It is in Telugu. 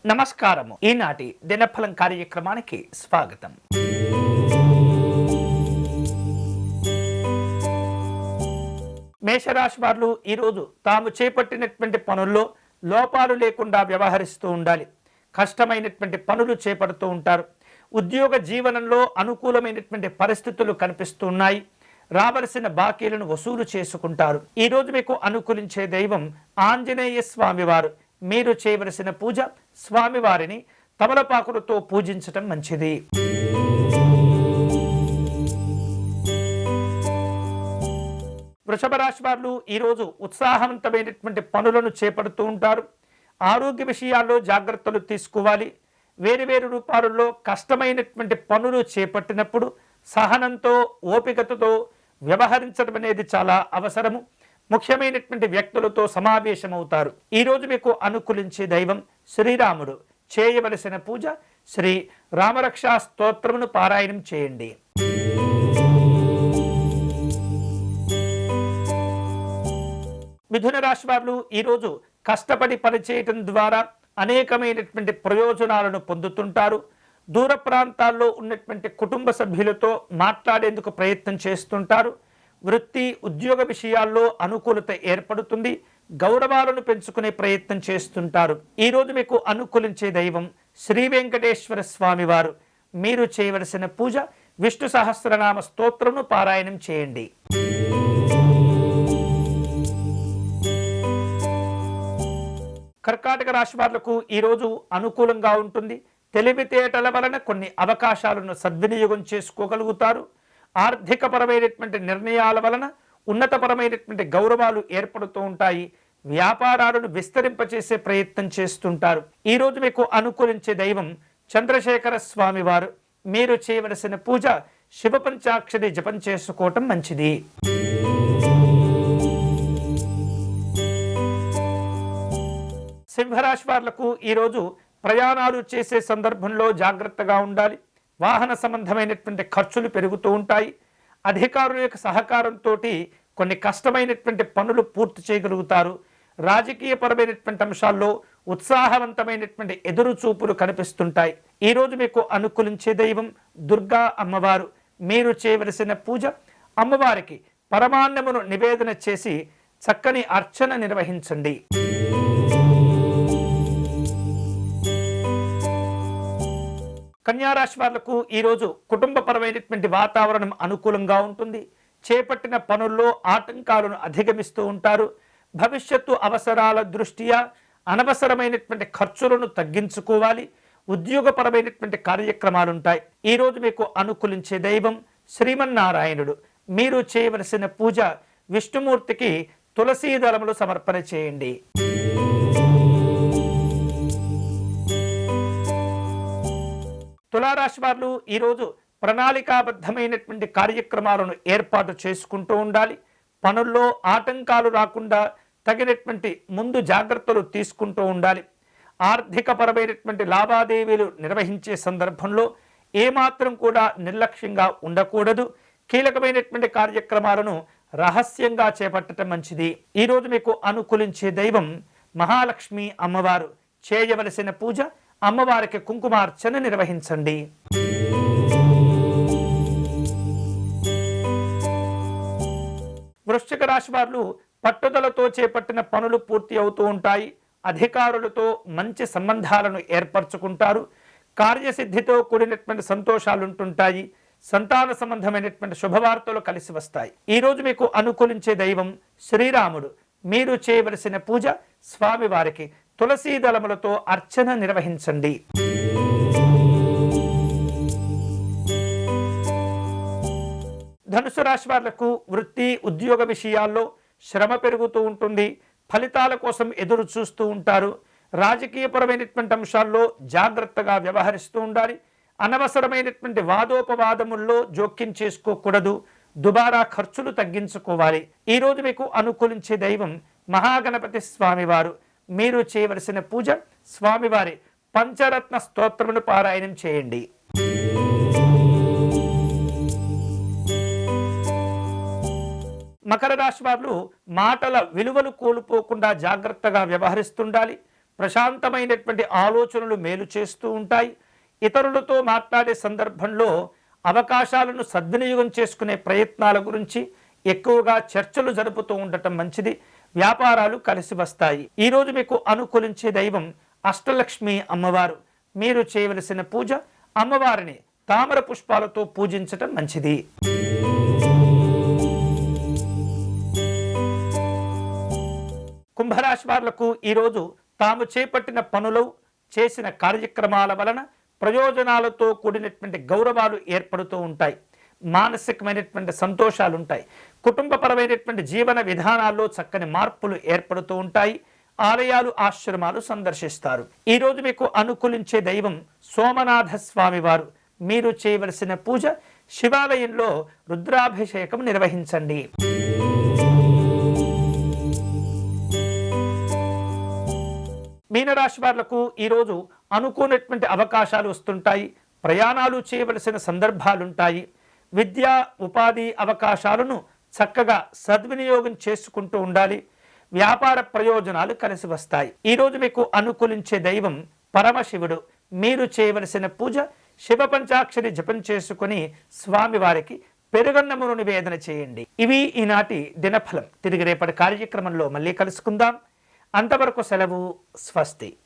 నమస్కారము. ఈనాటి దినఫలం కార్యక్రమానికి స్వాగతం. మేషరాశి వారు ఈరోజు తాము చేపట్టినటువంటి పనుల్లో లోపాలు లేకుండా వ్యవహరిస్తూ ఉండాలి. కష్టమైనటువంటి పనులు చేపడుతూ ఉంటారు. ఉద్యోగ జీవనంలో అనుకూలమైనటువంటి పరిస్థితులు కనిపిస్తూ ఉన్నాయి. రావలసిన బాకీలను వసూలు చేసుకుంటారు. ఈరోజు మీకు అనుకూలించే దైవం ఆంజనేయ స్వామివారు. మీరు చేయవలసిన పూజ స్వామివారిని తమలపాకులతో పూజించటం మంచిది. వృషభ రాశి వారు ఈరోజు ఉత్సాహవంతమైనటువంటి పనులను చేపడుతూ ఉంటారు. ఆరోగ్య విషయాల్లో జాగ్రత్తలు తీసుకోవాలి. వేరు రూపాలలో కష్టమైనటువంటి పనులు చేపట్టినప్పుడు సహనంతో ఓపికతో వ్యవహరించడం అనేది చాలా అవసరము. ముఖ్యమైనటువంటి వ్యక్తులతో సమావేశమవుతారు. ఈరోజు మీకు అనుకూలించే దైవం శ్రీరాముడు. చేయవలసిన పూజ శ్రీ రామరక్షా స్తోత్రమును పారాయణం చేయండి. మిథున రాశి వారు ఈరోజు కష్టపడి పనిచేయటం ద్వారా అనేకమైనటువంటి ప్రయోజనాలను పొందుతుంటారు. దూర ప్రాంతాల్లో ఉన్నటువంటి కుటుంబ సభ్యులతో మాట్లాడేందుకు ప్రయత్నం చేస్తుంటారు. వృత్తి ఉద్యోగ విషయాల్లో అనుకూలత ఏర్పడుతుంది. గౌరవాలను పెంచుకునే ప్రయత్నం చేస్తుంటారు. ఈరోజు మీకు అనుకూలించే దైవం శ్రీ వెంకటేశ్వర స్వామివారు. మీరు చేయవలసిన పూజ విష్ణు సహస్రనామ స్తోత్రమును పారాయణం చేయండి. కర్కాటక రాశి వాళ్లకు ఈరోజు అనుకూలంగా ఉంటుంది. తెలివితేటల వలన కొన్ని అవకాశాలను సద్వినియోగం చేసుకోగలుగుతారు. ఆర్థికపరమైనటువంటి నిర్ణయాల వలన ఉన్నతపరమైనటువంటి గౌరవాలు ఏర్పడుతూ ఉంటాయి. వ్యాపారాలను విస్తరింపచేసే ప్రయత్నం చేస్తుంటారు. ఈరోజు మీకు అనుకూలించే దైవం చంద్రశేఖర స్వామివారు. మీరు చేయవలసిన పూజ శివ పంచాక్షరి జపం చేసుకోవటం మంచిది. సింహరాశి వాళ్లకు ఈరోజు ప్రయాణాలు చేసే సందర్భంలో జాగ్రత్తగా ఉండాలి. వాహన సంబంధమైనటువంటి ఖర్చులు పెరుగుతూ ఉంటాయి. అధికారుల యొక్క సహకారంతో కొన్ని కష్టమైనటువంటి పనులు పూర్తి చేయగలుగుతారు. రాజకీయపరమైనటువంటి అంశాల్లో ఉత్సాహవంతమైనటువంటి ఎదురు చూపులు కనిపిస్తుంటాయి. ఈరోజు మీకు అనుకూలించే దైవం దుర్గా అమ్మవారు. మీరు చేయవలసిన పూజ అమ్మవారికి పరమాన్నమును నివేదన చేసి చక్కని అర్చన నిర్వహించండి. కన్యారాశి వాళ్లకు ఈరోజు కుటుంబపరమైనటువంటి వాతావరణం అనుకూలంగా ఉంటుంది. చేపట్టిన పనుల్లో ఆటంకాలను అధిగమిస్తూ ఉంటారు. భవిష్యత్తు అవసరాల దృష్ట్యా అనవసరమైనటువంటి ఖర్చులను తగ్గించుకోవాలి. ఉద్యోగపరమైనటువంటి కార్యక్రమాలుంటాయి. ఈరోజు మీకు అనుకూలించే దైవం శ్రీమన్నారాయణుడు. మీరు చేయవలసిన పూజ విష్ణుమూర్తికి తులసీ దళములు సమర్పణ చేయండి. తులారాశి వారు ఈరోజు ప్రణాళికాబద్ధమైనటువంటి కార్యక్రమాలను ఏర్పాటు చేసుకుంటూ ఉండాలి. పనుల్లో ఆటంకాలు రాకుండా తగినటువంటి ముందు జాగ్రత్తలు తీసుకుంటూ ఉండాలి. ఆర్థికపరమైనటువంటి లావాదేవీలు నిర్వహించే సందర్భంలో ఏమాత్రం కూడా నిర్లక్ష్యంగా ఉండకూడదు. కీలకమైనటువంటి కార్యక్రమాలను రహస్యంగా చేపట్టడం మంచిది. ఈరోజు మీకు అనుకూలించే దైవం మహాలక్ష్మి అమ్మవారు. చేయవలసిన పూజ అమ్మవారికి కుంకుమార్చన నిర్వహించండి. వృశ్చిక రాశి వారు పట్టుదలతో చేపట్టిన పనులు పూర్తి అవుతూ ఉంటాయి. అధికారులతో మంచి సంబంధాలను ఏర్పరచుకుంటారు. కార్యసిద్ధితో కూడినటువంటి సంతోషాలు ఉంటుంటాయి. సంతాన సంబంధమైనటువంటి శుభవార్తలు కలిసి వస్తాయి. ఈరోజు మీకు అనుకూలించే దైవం శ్రీరాముడు. మీరు చేయవలసిన పూజ స్వామివారికి తులసీ దళములతో అర్చన నిర్వహించండి. ధనుసు రాశి వాళ్లకు వృత్తి ఉద్యోగ విషయాల్లో శ్రమ పెరుగుతూ ఉంటుంది. ఫలితాల కోసం ఎదురు చూస్తూ ఉంటారు. రాజకీయపరమైనటువంటి అంశాల్లో జాగ్రత్తగా వ్యవహరిస్తూ ఉండాలి. అనవసరమైనటువంటి వాదోపవాదముల్లో జోక్యం చేసుకోకూడదు. దుబారా ఖర్చులు తగ్గించుకోవాలి. ఈరోజు మీకు అనుకూలించే దైవం మహాగణపతి స్వామివారు. మీరు చేయవలసిన పూజ స్వామివారి పంచరత్న స్తోత్రమును పారాయణం చేయండి. మకర రాశి వారు మాటల విలువలు కోల్పోకుండా జాగ్రత్తగా వ్యవహరిస్తుండాలి. ప్రశాంతమైనటువంటి ఆలోచనలు మేలు చేస్తూ ఉంటాయి. ఇతరులతో మాట్లాడే సందర్భంలో అవకాశాలను సద్వినియోగం చేసుకునే ప్రయత్నాల గురించి ఎక్కువగా చర్చలు జరుపుతూ ఉండటం మంచిది. వ్యాపారాలు కలిసి వస్తాయి. ఈరోజు మీకు అనుకూలించే దైవం అష్టలక్ష్మి అమ్మవారు. మీరు చేయవలసిన పూజ అమ్మవారిని తామర పుష్పాలతో పూజించటం మంచిది. కుంభరాశి వారులకు ఈరోజు తాము చేపట్టిన పనులు చేసిన కార్యక్రమాల వలన ప్రయోజనాలతో కూడినటువంటి గౌరవాలు ఏర్పడుతూ ఉంటాయి. మానసికమైనటువంటి సంతోషాలు ఉంటాయి. కుటుంబపరమైనటువంటి జీవన విధానాల్లో చక్కని మార్పులు ఏర్పడుతూ ఉంటాయి. ఆలయాలు ఆశ్రమాలు సందర్శిస్తారు. ఈరోజు మీకు అనుకూలించే దైవం సోమనాథ స్వామి వారు. మీరు చేయవలసిన పూజ శివాలయంలో రుద్రాభిషేకం నిర్వహించండి. మీనరాశి వారులకు ఈరోజు అనుకున్నటువంటి అవకాశాలు వస్తుంటాయి. ప్రయాణాలు చేయవలసిన సందర్భాలుంటాయి. విద్యా ఉపాధి అవకాశాలను చక్కగా సద్వినియోగం చేసుకుంటూ ఉండాలి. వ్యాపార ప్రయోజనాలు కలిసి వస్తాయి. ఈరోజు మీకు అనుకూలించే దైవం పరమశివుడు. మీరు చేయవలసిన పూజ శివ పంచాక్షరి జపం చేసుకుని స్వామివారికి పెరుగన్నమును నివేదన చేయండి. ఇవి ఈనాటి దినఫలం. తిరిగి రేపటి కార్యక్రమంలో మళ్ళీ కలుసుకుందాం. అంతవరకు సెలవు. స్వస్తి.